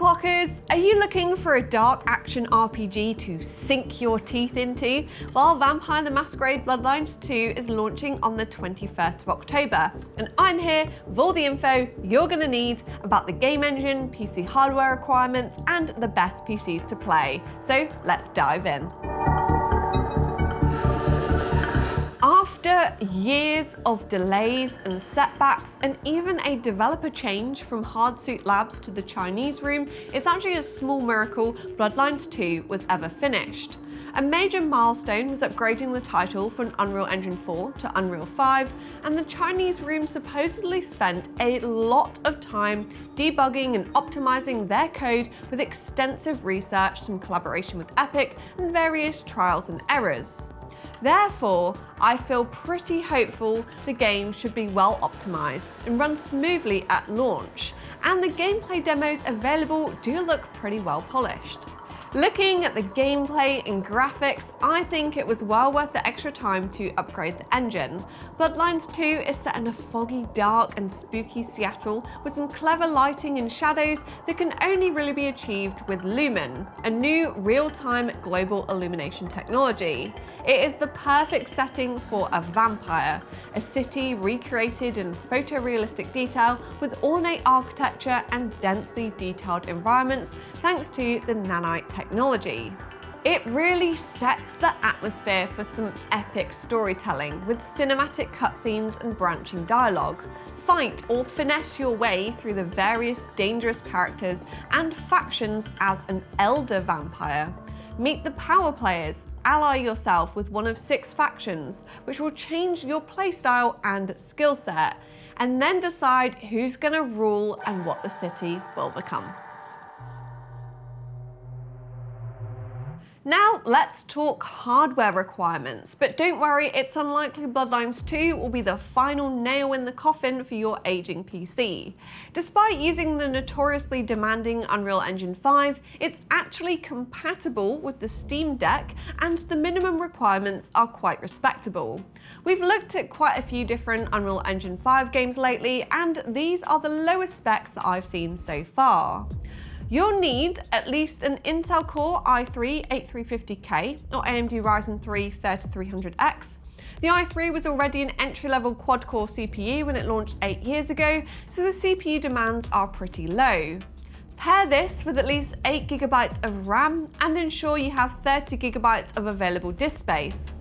Overclockers, are you looking for a dark action RPG to sink your teeth into? Well, Vampire the Masquerade Bloodlines 2 is launching on the 21st of October, and I'm here with all the info you're going to need about the game engine, PC hardware requirements, and the best PCs to play. So let's dive in. After years of delays and setbacks, and even a developer change from Hardsuit Labs to the Chinese room, it's actually a small miracle Bloodlines 2 was ever finished. A major milestone was upgrading the title from Unreal Engine 4 to Unreal 5, and the Chinese room supposedly spent a lot of time debugging and optimizing their code with extensive research, some collaboration with Epic, and various trials and errors. Therefore, I feel pretty hopeful the game should be well optimized and run smoothly at launch, and the gameplay demos available do look pretty well polished. Looking at the gameplay and graphics, I think it was well worth the extra time to upgrade the engine. Bloodlines 2 is set in a foggy, dark and spooky Seattle with some clever lighting and shadows that can only really be achieved with Lumen, a new real-time global illumination technology. It is the perfect setting for a vampire, a city recreated in photorealistic detail with ornate architecture and densely detailed environments thanks to the nanite technology. It really sets the atmosphere for some epic storytelling with cinematic cutscenes and branching dialogue. Fight or finesse your way through the various dangerous characters and factions as an elder vampire. Meet the power players, ally yourself with one of 6 factions, which will change your playstyle and skill set, and then decide who's gonna rule and what the city will become. Now let's talk hardware requirements, but don't worry, it's unlikely Bloodlines 2 will be the final nail in the coffin for your aging PC. Despite using the notoriously demanding Unreal Engine 5, it's actually compatible with the Steam Deck, and the minimum requirements are quite respectable. We've looked at quite a few different Unreal Engine 5 games lately, and these are the lowest specs that I've seen so far. You'll need at least an Intel Core i3-8350K or AMD Ryzen 3 3300X. The i3 was already an entry-level quad-core CPU when it launched 8 years ago, so the CPU demands are pretty low. Pair this with at least 8 GB of RAM and ensure you have 30 GB of available disk space.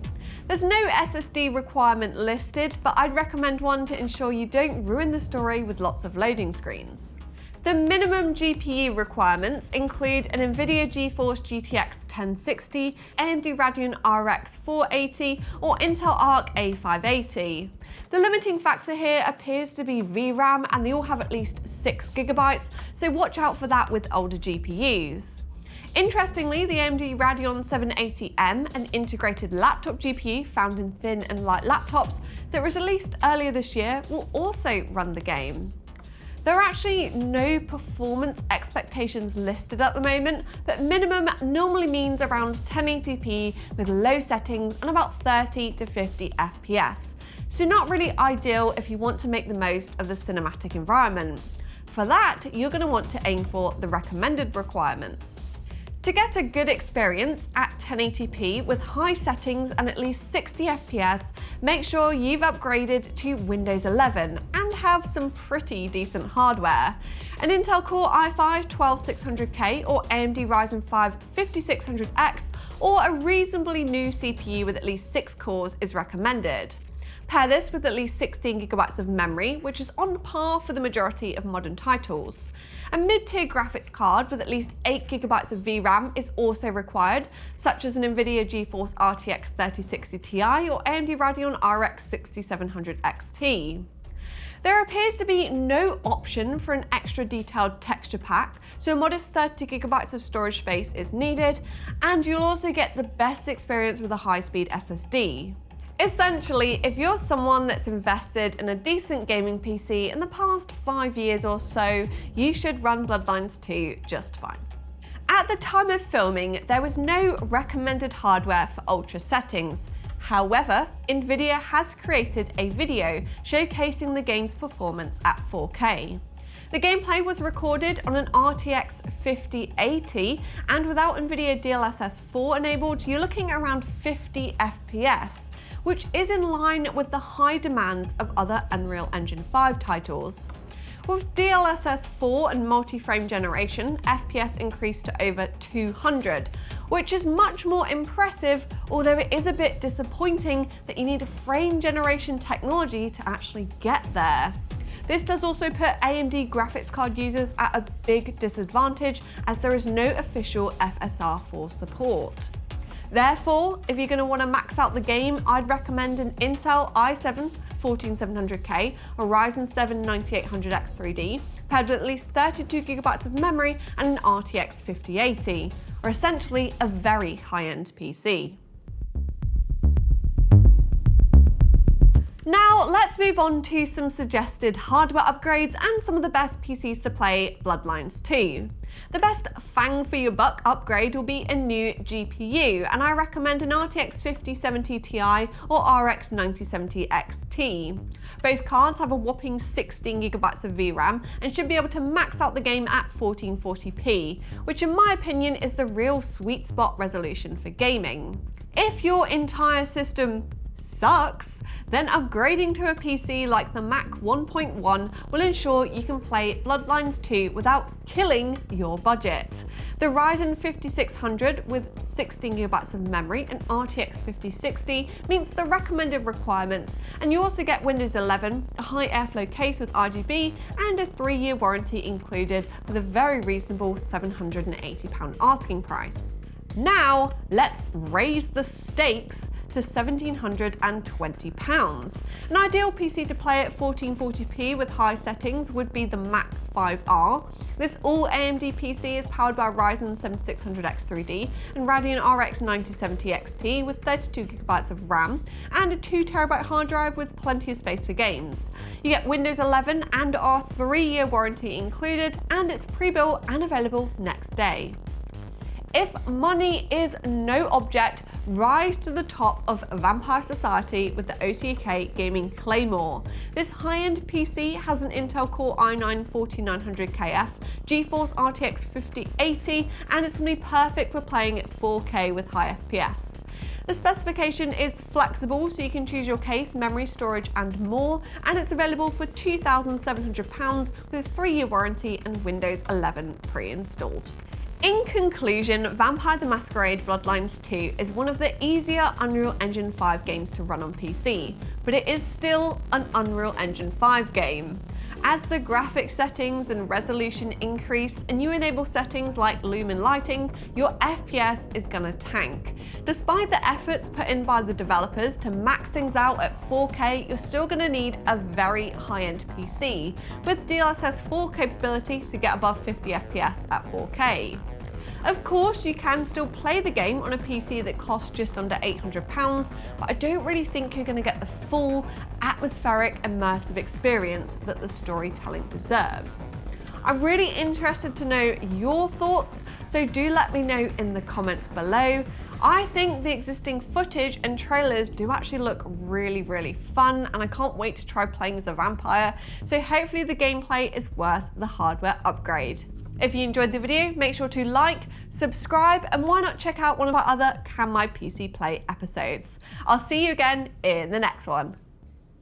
There's no SSD requirement listed, but I'd recommend one to ensure you don't ruin the story with lots of loading screens. The minimum GPU requirements include an NVIDIA GeForce GTX 1060, AMD Radeon RX 480, or Intel Arc A580. The limiting factor here appears to be VRAM, and they all have at least 6 GB, so watch out for that with older GPUs. Interestingly, the AMD Radeon 780M, an integrated laptop GPU found in thin and light laptops that was released earlier this year, will also run the game. There are actually no performance expectations listed at the moment, but minimum normally means around 1080p with low settings and about 30 to 50 FPS. So not really ideal if you want to make the most of the cinematic environment. For that, you're going to want to aim for the recommended requirements. To get a good experience at 1080p with high settings and at least 60 FPS, make sure you've upgraded to Windows 11 and have some pretty decent hardware. An Intel Core i5-12600K or AMD Ryzen 5 5600X or a reasonably new CPU with at least 6 cores is recommended. Pair this with at least 16 GB of memory, which is on par for the majority of modern titles. A mid-tier graphics card with at least 8 GB of VRAM is also required, such as an NVIDIA GeForce RTX 3060 Ti or AMD Radeon RX 6700 XT. There appears to be no option for an extra detailed texture pack, so a modest 30 GB of storage space is needed, and you'll also get the best experience with a high-speed SSD. Essentially, if you're someone that's invested in a decent gaming PC in the past 5 years or so, you should run Bloodlines 2 just fine. At the time of filming, there was no recommended hardware for ultra settings. However, NVIDIA has created a video showcasing the game's performance at 4K. The gameplay was recorded on an RTX 5080, and without NVIDIA DLSS 4 enabled, you're looking around 50 FPS, which is in line with the high demands of other Unreal Engine 5 titles. With DLSS 4 and multi-frame generation, FPS increased to over 200, which is much more impressive, although it is a bit disappointing that you need a frame generation technology to actually get there. This does also put AMD graphics card users at a big disadvantage, as there is no official FSR 4 support. Therefore, if you're going to want to max out the game, I'd recommend an Intel i7 14700K or Ryzen 7 9800X3D, paired with at least 32GB of memory and an RTX 5080, or essentially a very high-end PC. Now let's move on to some suggested hardware upgrades and some of the best PCs to play Bloodlines 2. The best bang for your buck upgrade will be a new GPU, and I recommend an RTX 5070 Ti or RX 9070 XT. Both cards have a whopping 16GB of VRAM and should be able to max out the game at 1440p, which in my opinion is the real sweet spot resolution for gaming. If your entire system sucks, then upgrading to a PC like the Mac 1.1 will ensure you can play Bloodlines 2 without killing your budget. The Ryzen 5600 with 16GB of memory and RTX 5060 meets the recommended requirements, and you also get Windows 11, a high airflow case with RGB, and a 3-year warranty included with a very reasonable £780 asking price. Now, let's raise the stakes to £1,720. An ideal PC to play at 1440p with high settings would be the Mac 5R. This all AMD PC is powered by Ryzen 7600X3D and Radeon RX 9070 XT with 32GB of RAM and a 2TB hard drive with plenty of space for games. You get Windows 11 and our 3-year warranty included, and it's pre-built and available next day. If money is no object, rise to the top of Vampire Society with the OCK Gaming Claymore. This high-end PC has an Intel Core i9 4900KF, GeForce RTX 5080, and it's going to be perfect for playing at 4K with high FPS. The specification is flexible, so you can choose your case, memory, storage, and more, and it's available for £2,700 with a 3-year warranty and Windows 11 pre-installed. In conclusion, Vampire the Masquerade Bloodlines 2 is one of the easier Unreal Engine 5 games to run on PC, but it is still an Unreal Engine 5 game. As the graphic settings and resolution increase and you enable settings like lumen lighting, your FPS is gonna tank. Despite the efforts put in by the developers to max things out at 4K, you're still gonna need a very high-end PC with DLSS 4 capability to get above 50 FPS at 4K. Of course, you can still play the game on a PC that costs just under £800, but I don't really think you're going to get the full, atmospheric, immersive experience that the storytelling deserves. I'm really interested to know your thoughts, so do let me know in the comments below. I think the existing footage and trailers do actually look really fun, and I can't wait to try playing as a vampire, so hopefully the gameplay is worth the hardware upgrade. If you enjoyed the video, make sure to like, subscribe, and why not check out one of our other Can My PC Play episodes. I'll see you again in the next one.